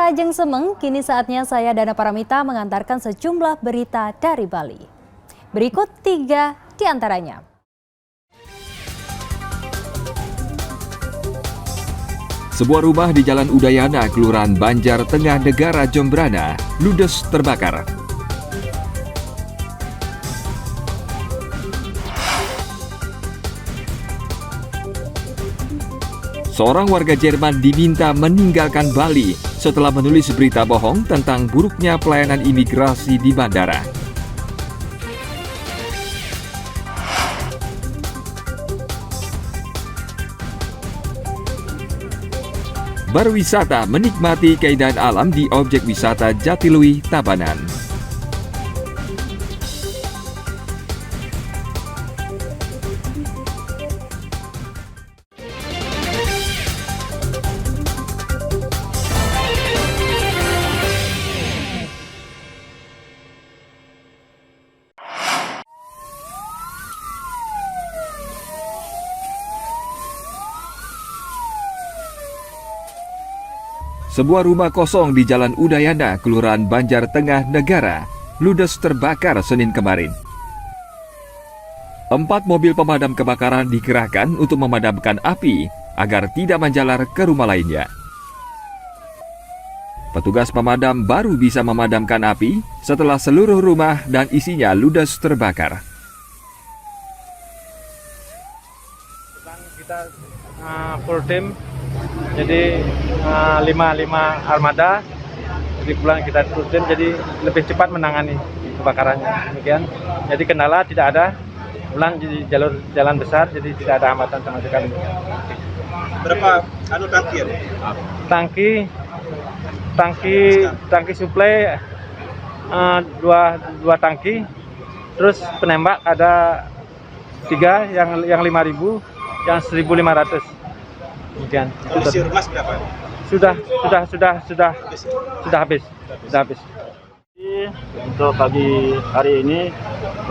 Ajeng Semeng, kini saatnya saya Dana Paramita mengantarkan sejumlah berita dari Bali. Berikut 3 di antaranya. Sebuah rumah di Jalan Udayana, Kelurahan Banjar Tengah Negara, Jembrana, ludes terbakar. Seorang warga Jerman diminta meninggalkan Bali setelah menulis berita bohong tentang buruknya pelayanan imigrasi di bandara. Berwisata menikmati keindahan alam di objek wisata Jatiluwih, Tabanan. Sebuah rumah kosong di Jalan Udayana, Kelurahan Banjar Tengah Negara, ludes terbakar Senin kemarin. 4 mobil pemadam kebakaran dikerahkan untuk memadamkan api agar tidak menjalar ke rumah lainnya. Petugas pemadam baru bisa memadamkan api setelah seluruh rumah dan isinya ludes terbakar. Kita full team, jadi 5 armada, jadi kebetulan kita full team, jadi lebih cepat menangani kebakarannya. Demikian, jadi kendala tidak ada, kebetulan di jalur jalan besar, jadi tidak ada hambatan sama sekali. Berapa tangki ya? Tangki suplai 2 tangki, terus penembak ada 3 yang 5.000, yang 1.500. Demikian. Kondisi rumah berapa? Sudah habis. Untuk pagi hari ini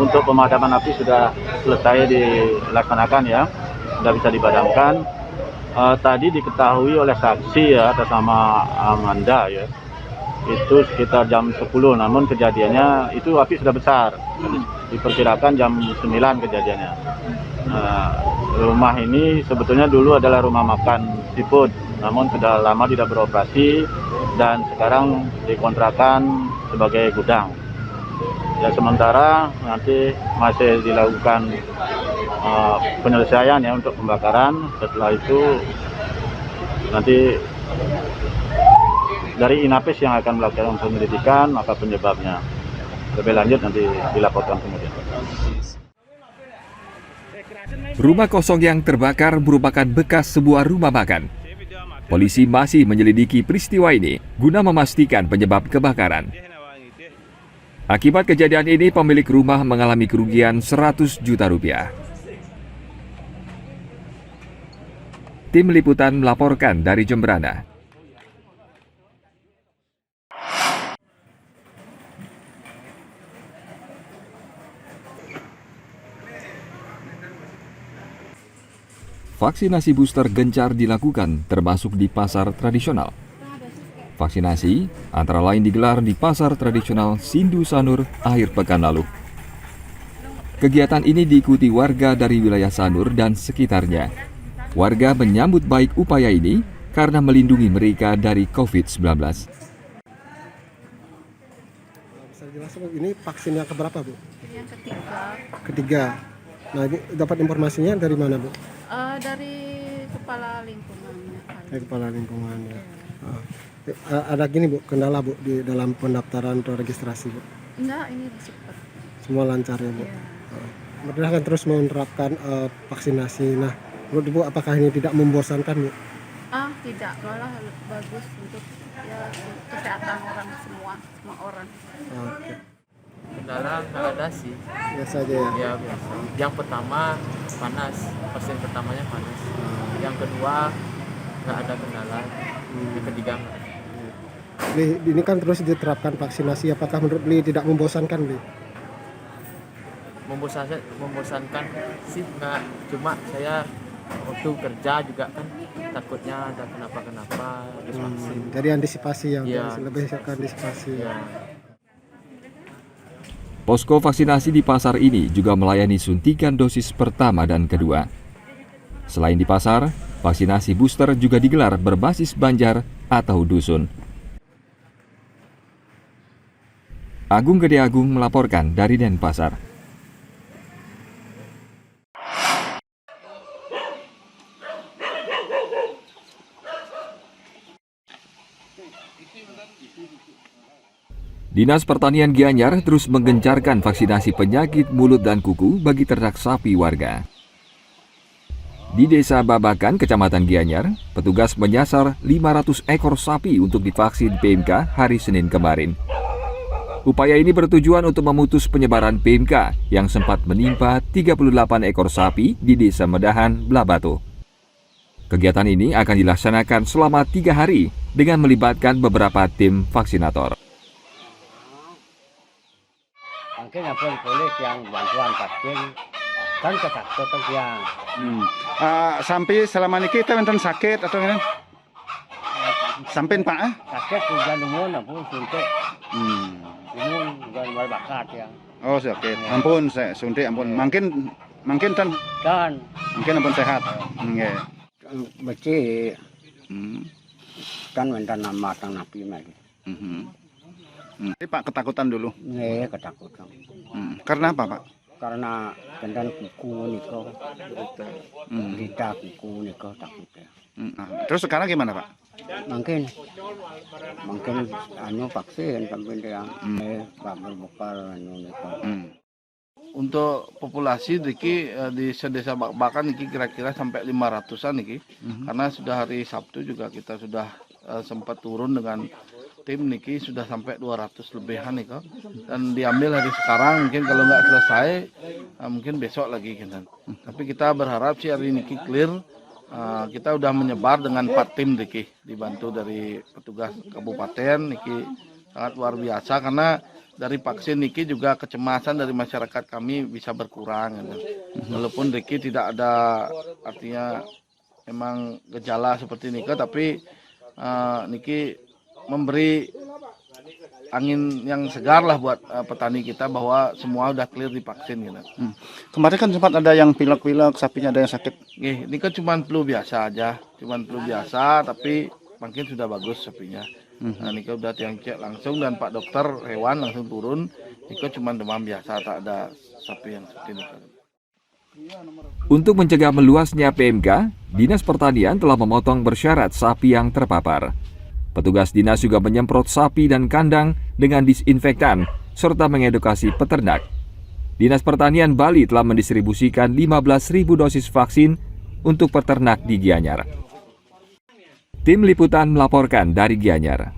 untuk pemadaman api sudah selesai dilaksanakan ya, sudah bisa dipadamkan. Tadi diketahui oleh saksi ya atas nama Amanda ya, itu sekitar jam 10, namun kejadiannya itu api sudah besar, diperkirakan jam 9 kejadiannya. Rumah ini sebetulnya dulu adalah rumah makan seafood, namun sudah lama tidak beroperasi dan sekarang dikontrakan sebagai gudang. Ya, sementara nanti masih dilakukan penyelesaian ya untuk pembakaran. Setelah itu nanti dari Inapis yang akan melakukan penyelidikan apa penyebabnya. Lebih lanjut nanti dilaporkan kemudian. Rumah kosong yang terbakar merupakan bekas sebuah rumah makan. Polisi masih menyelidiki peristiwa ini guna memastikan penyebab kebakaran. Akibat kejadian ini, pemilik rumah mengalami kerugian 100 juta rupiah. Tim Liputan melaporkan dari Jembrana. Vaksinasi booster gencar dilakukan, termasuk di pasar tradisional. Vaksinasi antara lain digelar di pasar tradisional Sindu Sanur akhir pekan lalu. Kegiatan ini diikuti warga dari wilayah Sanur dan sekitarnya. Warga menyambut baik upaya ini karena melindungi mereka dari COVID-19. Bisa jelaskan Bu, ini vaksin yang keberapa Bu? Yang Ketiga. Nah, ini dapat informasinya dari mana Bu? Dari kepala lingkungannya. Dari kepala lingkungan ya. Ada gini Bu, kendala Bu di dalam pendaftaran atau registrasi Bu? Enggak, ini cepat. Semua lancar ya Bu? Ya. Mereka akan terus menerapkan vaksinasi. Nah, menurut Bu apakah ini tidak membosankan Bu? Tidak, malah bagus untuk kesehatan semua orang. Oke. Kendala nggak ada sih. Biasa aja ya? Ya biasa. Yang pertama panas, vaksin pertamanya panas. Yang kedua nggak ada kendala. Yang ketiga nggak ada. Ini kan terus diterapkan vaksinasi, apakah menurut Li tidak membosankan Li? Membosankan sih nggak, cuma saya waktu kerja juga kan takutnya ada kenapa-kenapa habis vaksin. Jadi antisipasi ya, Iya. lebih ke antisipasi. Ya. Posko vaksinasi di pasar ini juga melayani suntikan dosis pertama dan kedua. Selain di pasar, vaksinasi booster juga digelar berbasis banjar atau dusun. Agung Gede Agung melaporkan dari Denpasar. Dinas Pertanian Gianyar terus menggencarkan vaksinasi penyakit mulut dan kuku bagi ternak sapi warga. Di Desa Babakan, Kecamatan Gianyar, petugas menyasar 500 ekor sapi untuk divaksin PMK hari Senin kemarin. Upaya ini bertujuan untuk memutus penyebaran PMK yang sempat menimpa 38 ekor sapi di Desa Medahan, Blabato. Kegiatan ini akan dilaksanakan selama 3 hari dengan melibatkan beberapa tim vaksinator. Mungkin polis yang bantuan vaksin kan ketakut yang Sampai selama ini kita enten sakit atau gimana? Sampai Pak? sakit juga numun pun suntik numun dan berbakat ya Oh sakit. Ampun saya suntik ampun. Makin tan dan mungkin ampun sehat. Nggih. beci kan minta nama tang napi lagi Jadi Pak ketakutan dulu. nih ketakutan Karena apa Pak? karena kendan kuku niko berita kuku niko takutnya Terus sekarang gimana Pak? mungkin anu vaksin sampai dia pak berbekal anu niko Untuk populasi Diki di Desa Babakan Niki kira-kira sampai 500-an Niki. Karena sudah hari Sabtu juga kita sudah sempat turun dengan tim Niki sudah sampai 200 lebihan Niko. Dan diambil hari sekarang mungkin kalau nggak selesai mungkin besok lagi gitu. Tapi kita berharap sih hari Niki clear. Kita udah menyebar dengan 4 tim Niki dibantu dari petugas kabupaten Niki sangat luar biasa karena dari vaksin Niki juga kecemasan dari masyarakat kami bisa berkurang gitu. Walaupun Niki tidak ada artinya memang gejala seperti Niki tapi Niki memberi angin yang segar lah buat petani kita bahwa semua udah clear divaksin gitu. Kemarin kan sempat ada yang pilek-pilek, sapinya ada yang sakit. Ini kan cuma flu biasa aja, tapi mungkin sudah bagus sapinya. Nah, Niko udah yang cek langsung dan Pak Dokter hewan langsung turun. Niko cuma demam biasa, tak ada sapi yang seperti itu. Untuk mencegah meluasnya PMK, Dinas Pertanian telah memotong bersyarat sapi yang terpapar. Petugas dinas juga menyemprot sapi dan kandang dengan disinfektan serta mengedukasi peternak. Dinas Pertanian Bali telah mendistribusikan 15.000 dosis vaksin untuk peternak di Gianyar. Tim Liputan melaporkan dari Gianyar.